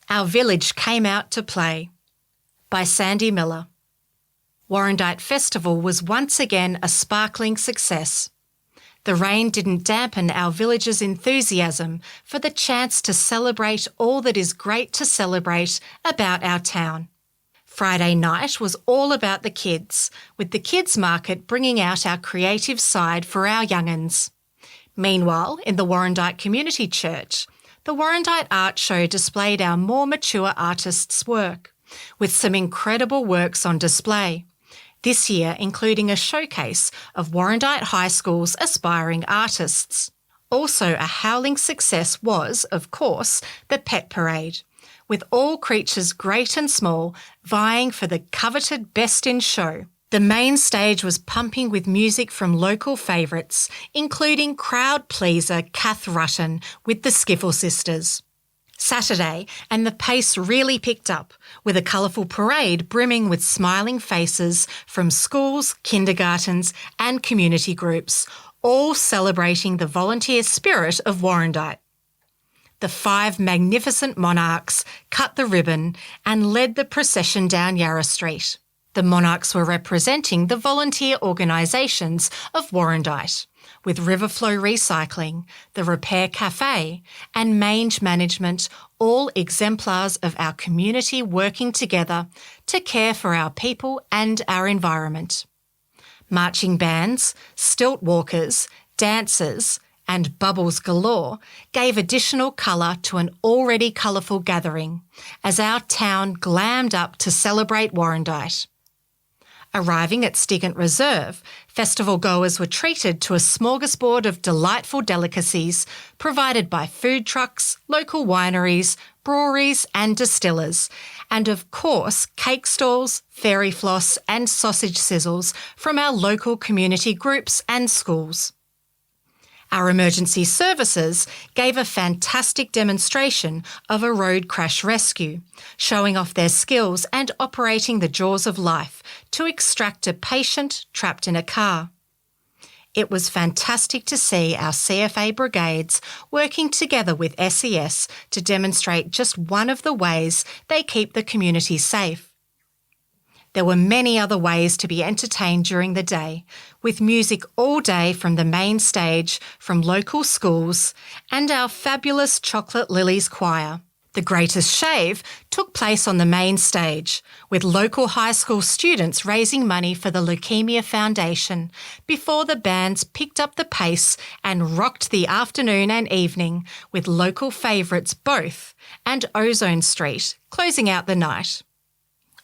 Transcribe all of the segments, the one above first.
Our Village Came Out to Play by Sandy Miller. Warrandyte Festival was once again a sparkling success. The rain didn't dampen our villagers' enthusiasm for the chance to celebrate all that is great to celebrate about our town. Friday night was all about the kids, with the kids' market bringing out our creative side for our young'uns. Meanwhile, in the Warrandyte Community Church, the Warrandyte Art Show displayed our more mature artists' work, with some incredible works on display, this year including a showcase of Warrandyte High School's aspiring artists. Also a howling success was, of course, the Pet Parade, with all creatures great and small vying for the coveted Best in Show. The main stage was pumping with music from local favourites, including crowd pleaser Kath Rutten with the Skiffle Sisters. Saturday, and the pace really picked up, with a colourful parade brimming with smiling faces from schools, kindergartens and community groups, all celebrating the volunteer spirit of Warrandyte. The 5 magnificent monarchs cut the ribbon and led the procession down Yarra Street. The monarchs were representing the volunteer organisations of Warrandyte, with Riverflow Recycling, the Repair Cafe and Mange Management, all exemplars of our community working together to care for our people and our environment. Marching bands, stilt walkers, dancers and bubbles galore gave additional colour to an already colourful gathering as our town glammed up to celebrate Warrandyte. Arriving at Stigant Reserve, festival goers were treated to a smorgasbord of delightful delicacies provided by food trucks, local wineries, breweries and distillers, and of course cake stalls, fairy floss and sausage sizzles from our local community groups and schools. Our emergency services gave a fantastic demonstration of a road crash rescue, showing off their skills and operating the jaws of life to extract a patient trapped in a car. It was fantastic to see our CFA brigades working together with SES to demonstrate just one of the ways they keep the community safe. There were many other ways to be entertained during the day, with music all day from the main stage from local schools and our fabulous Chocolate Lilies Choir. The Greatest Shave took place on the main stage, with local high school students raising money for the Leukemia Foundation before the bands picked up the pace and rocked the afternoon and evening with local favourites Both and Ozone Street closing out the night.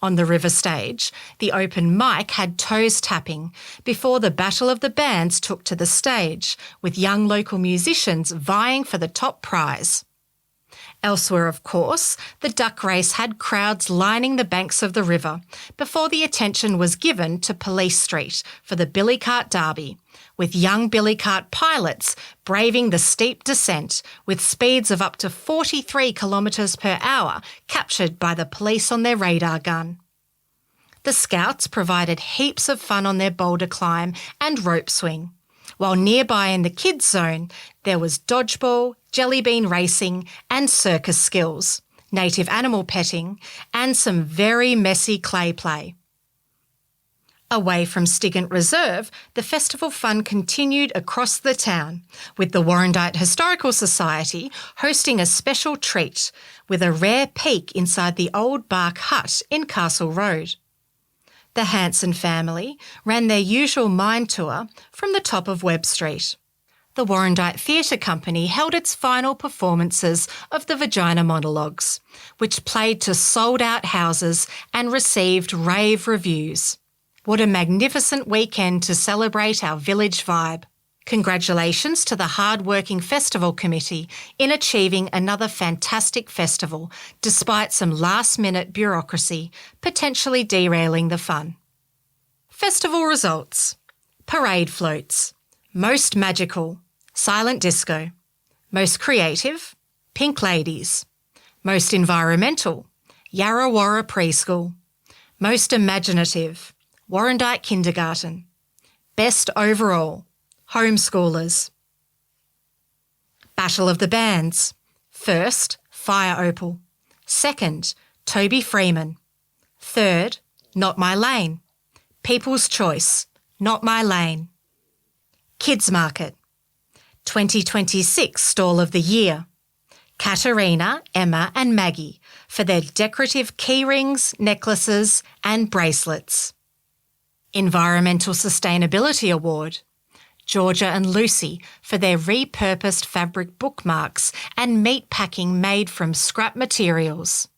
On the river stage, the open mic had toes tapping before the Battle of the Bands took to the stage, with young local musicians vying for the top prize. Elsewhere, of course, the duck race had crowds lining the banks of the river before the attention was given to Police Street for the Billy Cart Derby, with young billy cart pilots braving the steep descent with speeds of up to 43 kilometres per hour captured by the police on their radar gun. The Scouts provided heaps of fun on their boulder climb and rope swing, while nearby in the kids zone there was dodgeball, jellybean racing and circus skills, native animal petting and some very messy clay play. Away from Stigant Reserve, the festival fun continued across the town, with the Warrandyte Historical Society hosting a special treat with a rare peek inside the old bark hut in Castle Road. The Hanson family ran their usual mine tour from the top of Webb Street. The Warrandyte Theatre Company held its final performances of the Vagina Monologues, which played to sold-out houses and received rave reviews. What a magnificent weekend to celebrate our village vibe. Congratulations to the hard-working festival committee in achieving another fantastic festival, despite some last-minute bureaucracy potentially derailing the fun. Festival results. Parade floats. Most magical, Silent Disco. Most creative, Pink Ladies. Most environmental, Yarra Warra Preschool. Most imaginative, Warrandyte Kindergarten. Best overall, Homeschoolers. Battle of the Bands. First, Fire Opal. Second, Toby Freeman. Third, Not My Lane. People's Choice, Not My Lane. Kids Market. 2026 Stall of the Year. Katerina, Emma and Maggie for their decorative key rings, necklaces and bracelets. Environmental Sustainability Award. Georgia and Lucy for their repurposed fabric bookmarks and meat packing made from scrap materials.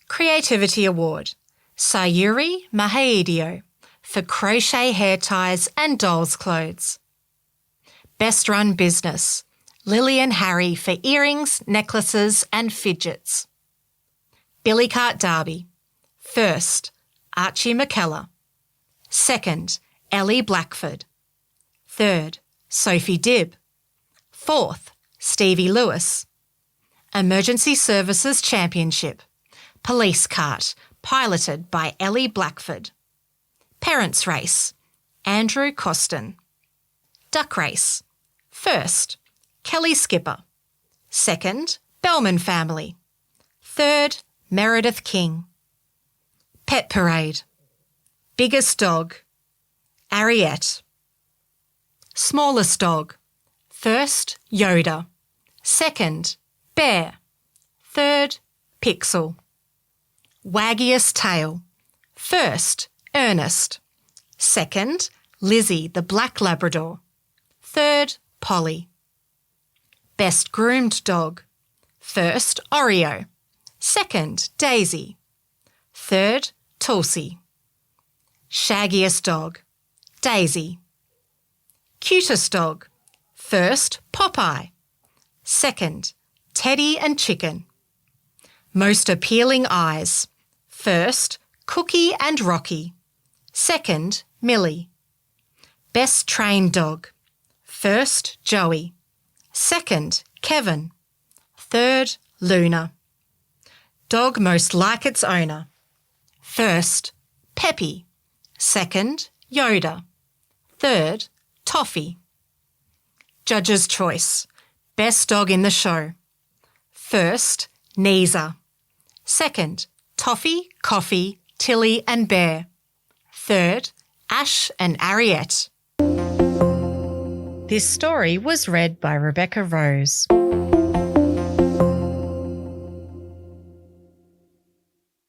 Creativity Award. Sayuri Mahaidio for crochet hair ties and doll's clothes. Best Run Business. Lily and Harry for earrings, necklaces and fidgets. Billy Cart Derby. First, Archie McKellar. Second, Ellie Blackford. Third, Sophie Dibb. Fourth, Stevie Lewis. Emergency Services Championship. Police Cart, piloted by Ellie Blackford. Parents Race. Andrew Costin. Duck Race. First, Kelly Skipper. Second, Bellman Family. Third, Meredith King. Pet Parade. Biggest Dog. Ariette. Smallest Dog. First, Yoda. Second, Bear. Third, Pixel. Waggiest Tail. First, Ernest. Second, Lizzie the Black Labrador. Third, Polly. Best Groomed Dog. First, Oreo. Second, Daisy. Third, Tulsi. Shaggiest Dog. Daisy. Cutest Dog. First, Popeye. Second, Teddy and Chicken. Most Appealing Eyes. First, Cookie and Rocky. Second, Millie. Best Trained Dog. First, Joey. Second, Kevin. Third, Luna. Dog most like its owner. First, Peppy. Second, Yoda. Third, Toffee. Judge's Choice. Best Dog in the Show. First, Neezer. Second, Toffee, Coffee, Tilly and Bear. Third, Ash and Ariette. This story was read by Rebecca Rose.